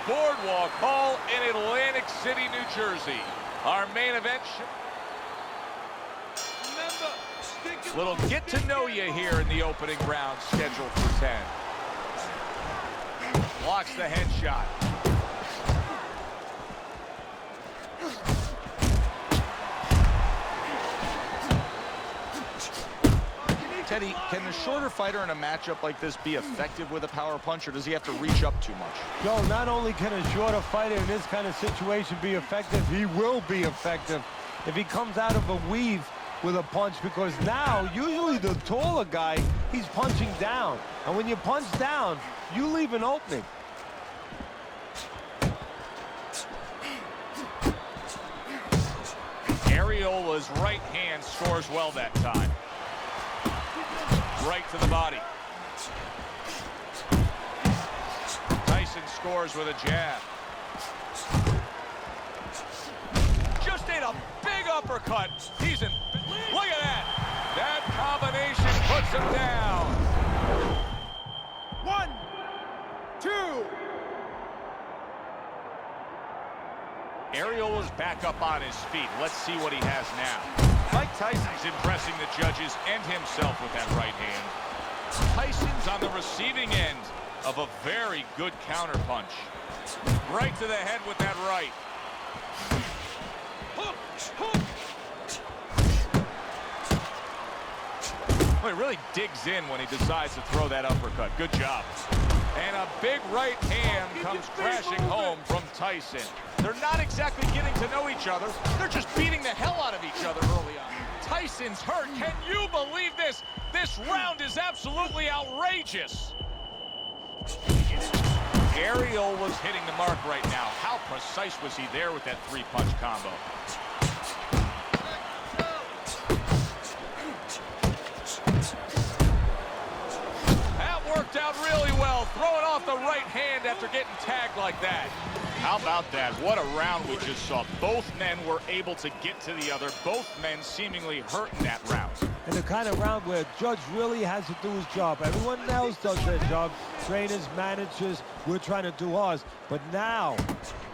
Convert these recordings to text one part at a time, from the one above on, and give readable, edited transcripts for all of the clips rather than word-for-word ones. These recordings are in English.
Boardwalk Hall in Atlantic City, New Jersey. Our main event. Little get to know you here in the opening round, scheduled for 10. Blocks the headshot. Teddy, can the shorter fighter in a matchup like this be effective with a power punch, or does he have to reach up too much? Joe, not only can a shorter fighter in this kind of situation be effective, he will be effective if he comes out of a weave with a punch, because now, usually the taller guy, he's punching down. And when you punch down, you leave an opening. Arreola's right hand scores well that time. Right to the body. Tyson scores with a jab. Just ate a big uppercut. He's in. Look at that. That combination puts him down. 1, 2. Arreola's back up on his feet. Let's see what he has now. Mike Tyson's impressing the judges and himself with that right hand. Tyson's on the receiving end of a very good counterpunch. Right to the head with that right. Hook, hook. Well, he really digs in when he decides to throw that uppercut. Good job. And a big right hand comes crashing home from Tyson. They're not exactly getting to know each other. They're just beating the hell out of each other early on. Tyson's hurt. Can you believe this? This round is absolutely outrageous. Arreola was hitting the mark right now. How precise was he there with that three-punch combo? That worked out really well. Throwing off the right hand after getting tagged like that. How about that? What a round we just saw. Both men were able to get to the other. Both men seemingly hurt in that round. And the kind of round where a judge really has to do his job. Everyone else does their job. Trainers, managers, we're trying to do ours. But now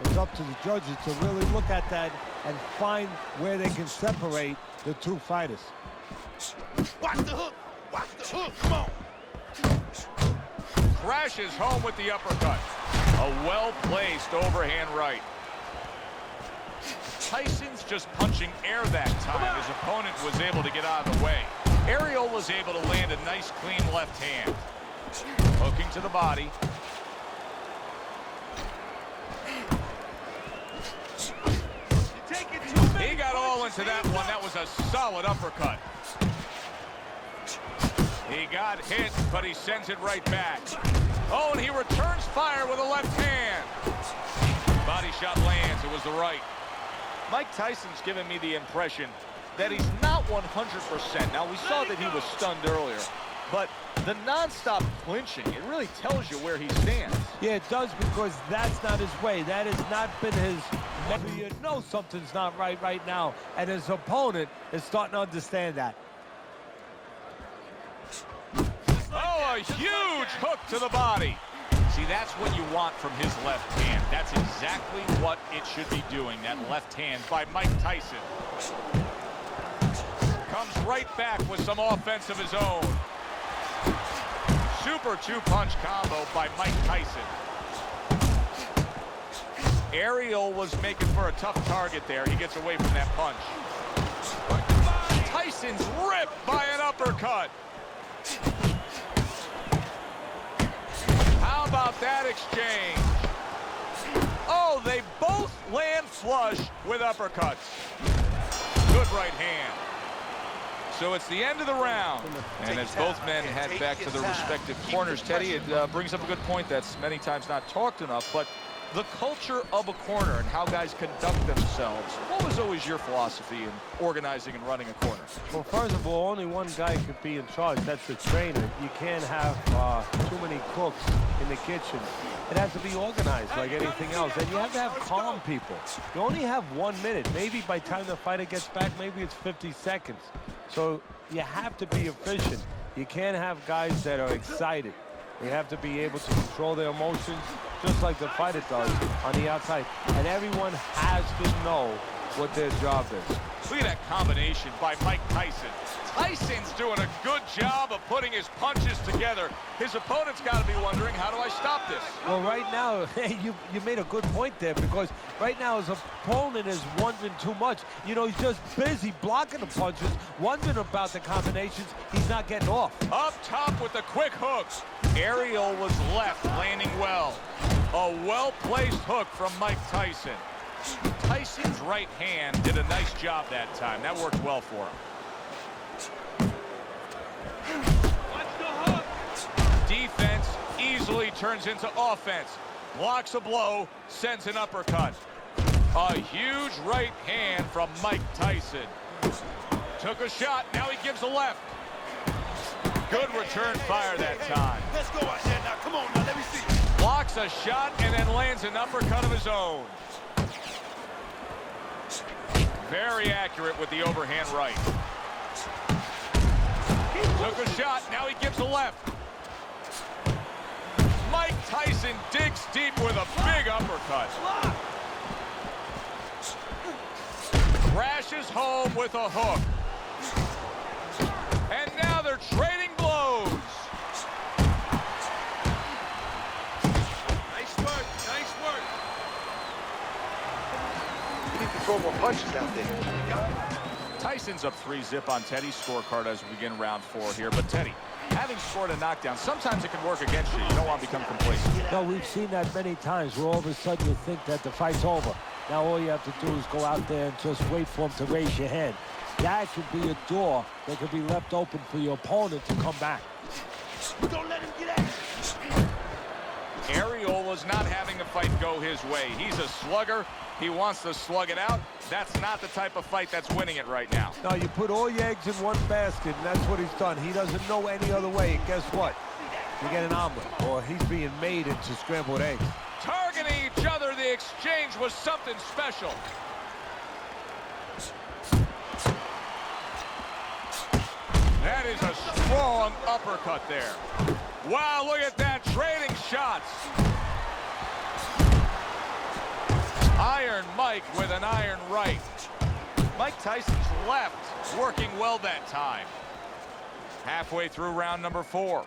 it's up to the judges to really look at that and find where they can separate the two fighters. Watch the hook. Watch the hook. Come on. Crashes home with the uppercut. A well-placed overhand right. Tyson's just punching air that time. His opponent was able to get out of the way. Arreola was able to land a nice, clean left hand. Hooking to the body. He got all into that one. That was a solid uppercut. He got hit, but he sends it right back. Oh, and he returns fire with a left hand. Body shot lands. It was the right. Mike Tyson's given me the impression that he's not 100%. Now, we saw that he was stunned earlier, but the nonstop clinching, it really tells you where he stands. Yeah, it does, because that's not his way. That has not been his. You know something's not right now, and his opponent is starting to understand that. Oh, a huge hook to the body. See, that's what you want from his left hand. That's exactly what it should be doing, that left hand by Mike Tyson. Comes right back with some offense of his own. Super two-punch combo by Mike Tyson. Arreola was making for a tough target there. He gets away from that punch. Tyson's ripped by an uppercut. How about that exchange? Oh, they both land flush with uppercuts. Good right hand. So it's the end of the round. And as both men head back to their respective corners, Teddy, it brings up a good point that's many times not talked enough, but the culture of a corner and how guys conduct themselves. What was always your philosophy in organizing and running a corner? Well, first of all, only one guy could be in charge. That's the trainer. You can't have too many cooks in the kitchen. It has to be organized like anything else. And you have to have calm people. You only have 1 minute. Maybe by the time the fighter gets back, maybe it's 50 seconds. So you have to be efficient. You can't have guys that are excited. They have to be able to control their emotions, just like the fighter does on the outside. And everyone has to know what their job is. Look at that combination by Mike Tyson. Tyson's doing a good job of putting his punches together. His opponent's got to be wondering, how do I stop this? Well, right now, you made a good point there, because right now his opponent is wondering too much. You know, he's just busy blocking the punches, wondering about the combinations. He's not getting off. Up top with the quick hooks. Arreola's left, landing well. A well-placed hook from Mike Tyson. Tyson's right hand did a nice job that time. That worked well for him. Defense easily turns into offense. Blocks a blow, sends an uppercut. A huge right hand from Mike Tyson. Took a shot, now he gives a left. Good return fire that time. Let's go out there now. Come on now, let me see. Blocks a shot and then lands an uppercut of his own. Very accurate with the overhand right. Took a shot, now he gives a left. Mike Tyson digs deep with a big uppercut. Crashes home with a hook. And now they're trading blows. Nice work, nice work. You need to throw more punches out there. Tyson's up 3-0 on Teddy's scorecard as we begin round 4 here. But Teddy, having scored a knockdown, sometimes it can work against you. You don't want to become complacent. No, we've seen that many times where all of a sudden you think that the fight's over. Now all you have to do is go out there and just wait for him to raise your hand. That could be a door that could be left open for your opponent to come back. Don't let him get at you. Arreola's not having the fight go his way. He's a slugger. He wants to slug it out. That's not the type of fight that's winning it right now. No, you put all your eggs in one basket, and that's what he's done. He doesn't know any other way, and guess what? You get an omelet, or he's being made into scrambled eggs. Targeting each other, the exchange was something special. That is a strong uppercut there. Wow, look at that, trading shots. Iron Mike with an iron right. Mike Tyson's left working well that time. Halfway through round number 4.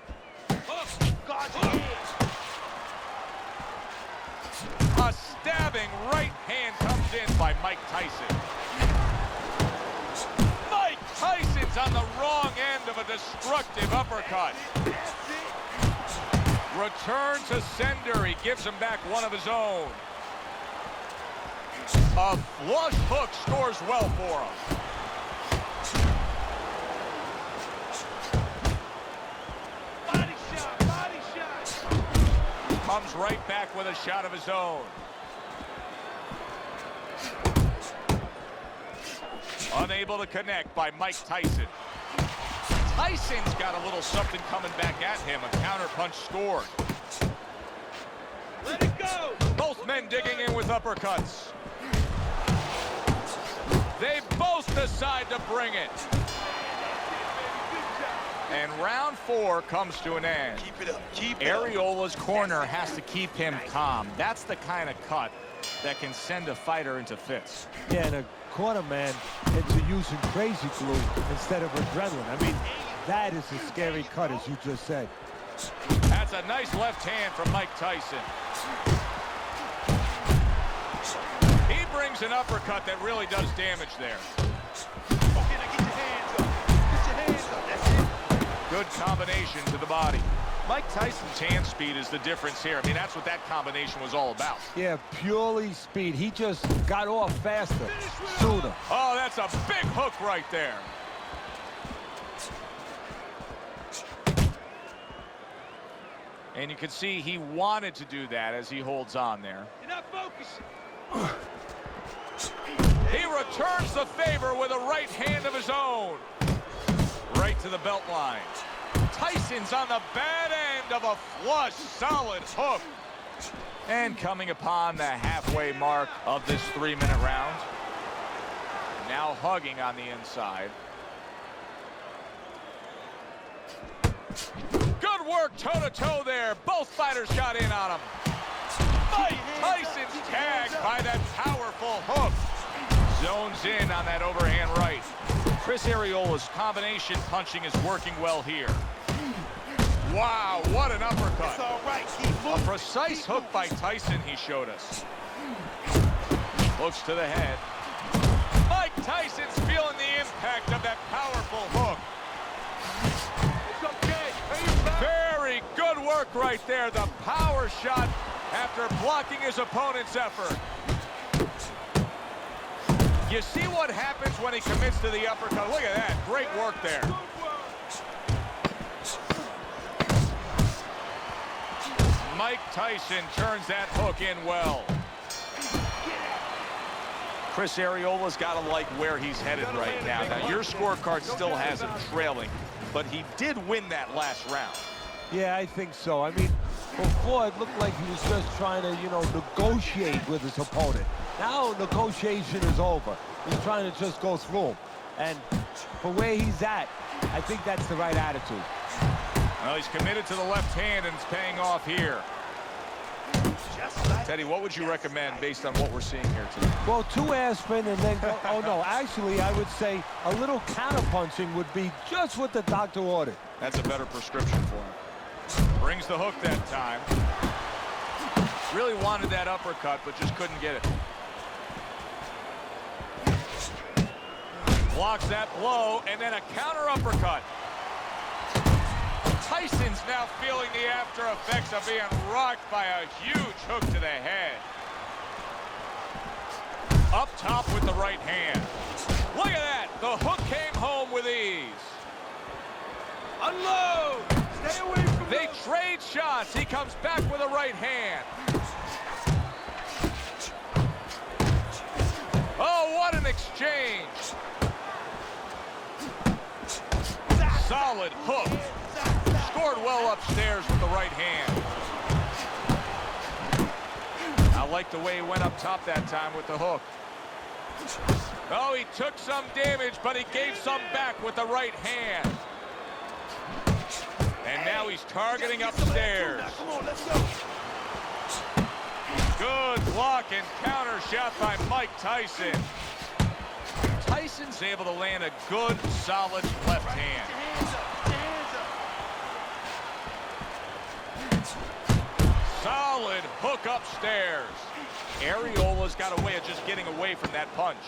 A stabbing right hand comes in by Mike Tyson. Mike Tyson's on the wrong end of a destructive uppercut. Return to sender. He gives him back one of his own. A flush hook scores well for him. Body shot, body shot. Comes right back with a shot of his own. Unable to connect by Mike Tyson. Tyson's got a little something coming back at him. A counter punch scored. Let it go. Both men digging in with uppercuts. They both decide to bring it. And round 4 comes to an end. Keep it up, keep it up. Arreola's corner has to keep him calm. That's the kind of cut that can send a fighter into fits. Yeah, and a corner man into using crazy glue instead of adrenaline. I mean, that is a scary cut, as you just said. That's a nice left hand from Mike Tyson. He brings an uppercut that really does damage there. Okay, now get your hands up. Get your hands up, that's it. Good combination to the body. Mike Tyson's hand speed is the difference here. I mean, that's what that combination was all about. Yeah, purely speed. He just got off faster, sooner. Oh, that's a big hook right there. And you can see he wanted to do that as he holds on there. You're not focused. He returns the favor with a right hand of his own. Right to the belt line. Tyson's on the bad end of a flush, solid hook. And coming upon the halfway mark of this 3-minute round. Now hugging on the inside. Good work toe-to-toe there. Both fighters got in on him. Mike Tyson's tagged by that powerful hook. Zones in on that overhand right. Chris Arreola's combination punching is working well here. Wow, what an uppercut. It's all right. Keep A moving. precise hook by Tyson he showed us. Looks to the head. Mike Tyson's feeling the impact of that powerful hook. It's okay. Pay your back. Very good work right there. The power shot after blocking his opponent's effort. You see what happens when he commits to the uppercut. Look at that. Great work there. Mike Tyson turns that hook in well. Chris Arreola's got to like where he's headed right now. Now, your scorecard still has him trailing, but he did win that last round. Yeah, I think so. I mean, before it looked like he was just trying to, you know, negotiate with his opponent. Now negotiation is over. He's trying to just go through him. And for where he's at, I think that's the right attitude. Well, he's committed to the left hand, and it's paying off here. Just like Teddy, what would you recommend based on what we're seeing here today? Well, 2 air spin and then go, oh no, actually I would say a little counter punching would be just what the doctor ordered. That's a better prescription for him. Brings the hook that time. Really wanted that uppercut, but just couldn't get it. Blocks that blow, and then a counter uppercut. Tyson's now feeling the after effects of being rocked by a huge hook to the head. Up top with the right hand. Look at that. The hook came home with ease. unload. Stay away from They those. trade shots. He comes back with a right hand. Oh, what an exchange. Solid hook. Scored well upstairs with the right hand. I like the way he went up top that time with the hook. Oh, he took some damage, but he gave some back with the right hand. And now he's targeting upstairs. Come on, let's go. Good block and counter shot by Mike Tyson. Tyson's able to land a good, solid left hand. Hands up, hands up. Solid hook upstairs. Arreola's got a way of just getting away from that punch.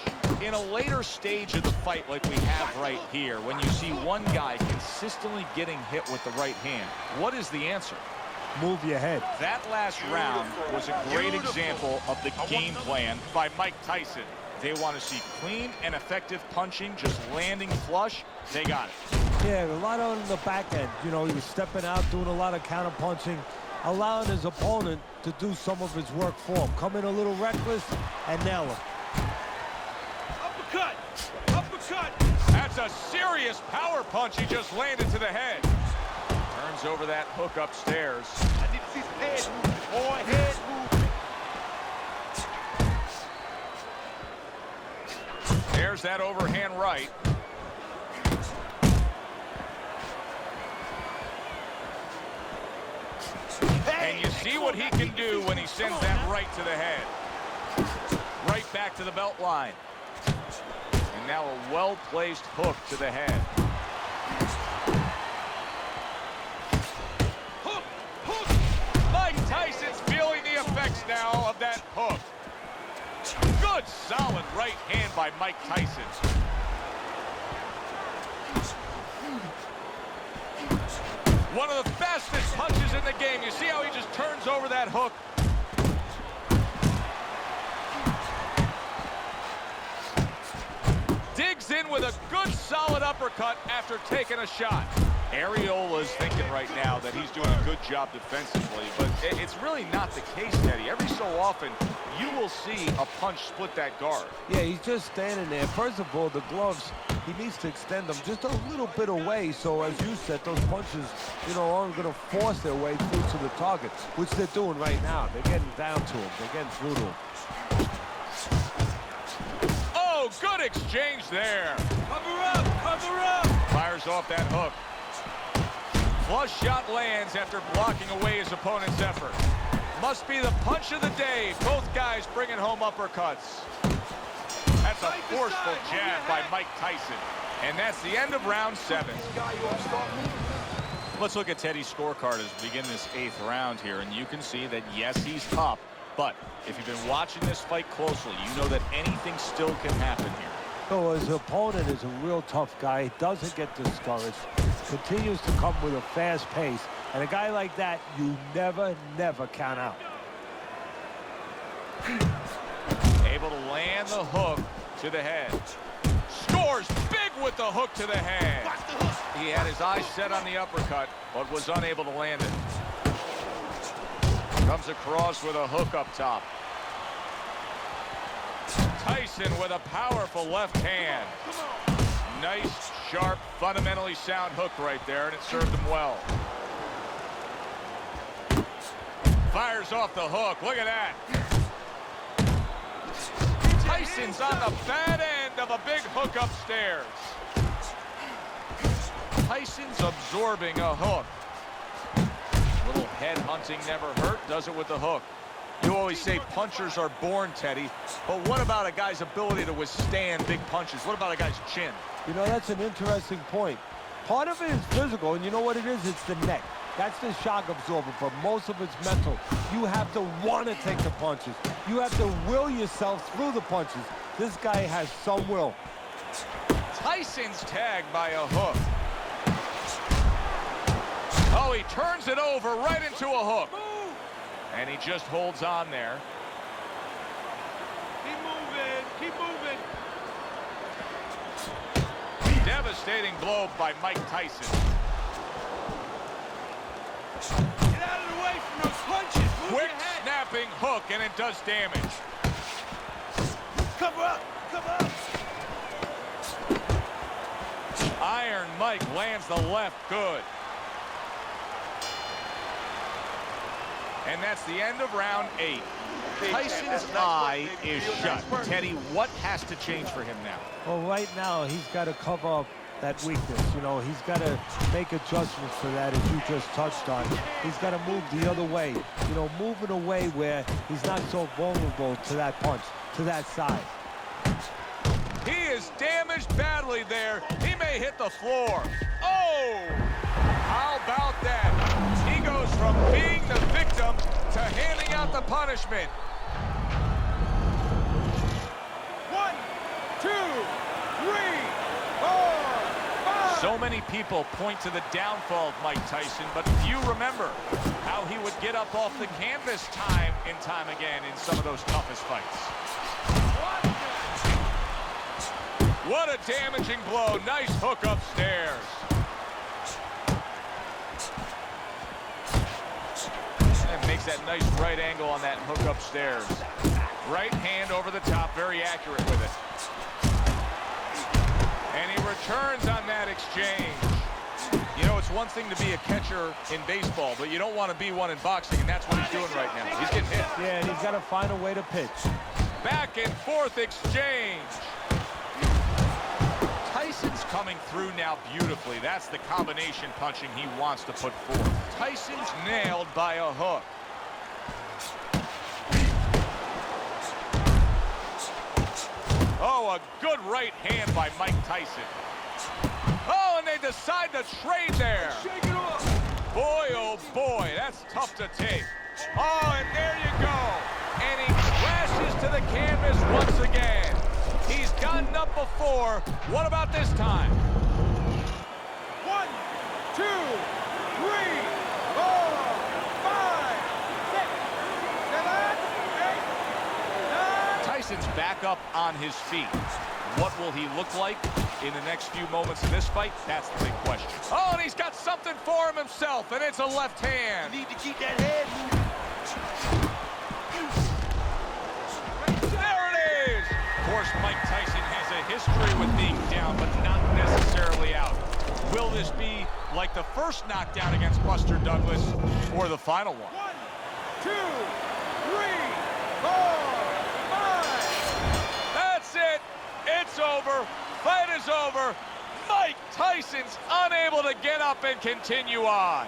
In a later stage of the fight like we have right here, when you see one guy consistently getting hit with the right hand, what is the answer? Move your head. That last round was a great example of the game plan by Mike Tyson. They want to see clean and effective punching, just landing flush. They got it. Yeah, a lot on the back end. You know, he was stepping out, doing a lot of counter punching, allowing his opponent to do some of his work for him. Come in a little reckless and nail him. Uppercut, uppercut. That's a serious power punch he just landed to the head. Turns over that hook upstairs. I need to see some head movement. More head movement. There's that overhand right. And you see what he can do when he sends that right to the head. Right back to the belt line. And now a well-placed hook to the head. Hook, hook. Mike Tyson's feeling the effects now of that hook. Good, solid right hand by Mike Tyson. One of the fastest punches in the game. You see how he just turns over that hook? Digs in with a good, solid uppercut after taking a shot. Arreola's thinking right now that he's doing a good job defensively, but it's really not the case, Teddy. Every so often, you will see a punch split that guard. Yeah, he's just standing there. First of all, the gloves, he needs to extend them just a little bit away. So, as you said, those punches, you know, aren't going to force their way through to the target, which they're doing right now. They're getting down to him. They're getting through to him. Oh, good exchange there. Cover up, cover up. Fires off that hook. Flush shot lands after blocking away his opponent's effort. must be the punch of the day. Both guys bringing home uppercuts. That's a forceful jab by Mike Tyson. And that's the end of round 7. Let's look at Teddy's scorecard as we begin this 8th round here. And you can see that, yes, he's top. But if you've been watching this fight closely, you know that anything still can happen here. So his opponent is a real tough guy. He doesn't get discouraged. Continues to come with a fast pace. And a guy like that, you never count out. Able to land the hook to the head. Scores big with the hook to the head. He had his eyes set on the uppercut, but was unable to land it. Comes across with a hook up top. Tyson with a powerful left hand. Nice, sharp, fundamentally sound hook right there, and it served him well. Fires off the hook. Look at that. Tyson's on the bad end of a big hook upstairs. Tyson's absorbing a hook. Little head hunting never hurt. Does it with the hook. You always say punchers are born, Teddy. But what about a guy's ability to withstand big punches? What about a guy's chin? You know, that's an interesting point. Part of it is physical, and you know what it is? It's the neck. That's the shock absorber, but most of it's mental. You have to want to take the punches. You have to will yourself through the punches. This guy has some will. Tyson's tagged by a hook. Oh, he turns it over right into a hook. And he just holds on there. Keep moving. Keep moving. Devastating blow by Mike Tyson. Get out of the way from those punches. Move Quick your head. snapping hook, and it does damage. Cover up. Cover up. Iron Mike lands the left good. And that's the end of round 8. Tyson's eye is shut. Teddy, what has to change for him now? Well, right now, he's got to cover up that weakness. You know, he's got to make adjustments for that, as you just touched on. He's got to move the other way. You know, move in a way where he's not so vulnerable to that punch, to that side. He is damaged badly there. He may hit the floor. Oh! How about that? He goes from being the victim to handing out the punishment. 1, 2, 3, 4, 5. So many people point to the downfall of Mike Tyson, but few remember how he would get up off the canvas time and time again in some of those toughest fights. What a damaging blow. Nice hook upstairs. And makes that nice right angle on that hook upstairs. Right hand over the top, very accurate with it. And he returns on that exchange. You know, it's one thing to be a catcher in baseball, but you don't want to be one in boxing, and that's what he's doing right now. He's getting hit. Yeah, and he's got to find a way to pitch. Back and forth exchange. Tyson's coming through now beautifully. That's the combination punching he wants to put forth. Tyson's nailed by a hook. Oh, a good right hand by Mike Tyson. Oh, and they decide to trade there. Shake it off. Boy, oh boy, that's tough to take. Oh, and there you go. And he crashes to the canvas once again. He's gotten up before. What about this time? 1, 2, 3, 4, 5, 6, 7, 8, 9. Tyson's back up on his feet. What will he look like in the next few moments of this fight? That's the big question. Oh, and he's got something for him himself, and it's a left hand. You need to keep that head moving. There it is! Of course, Mike Tyson has a history with being down, but not necessarily out. Will this be like the first knockdown against Buster Douglas or the final one? 1, 2, 3, 4, 5. That's it. It's over. Fight is over. Mike Tyson's unable to get up and continue on.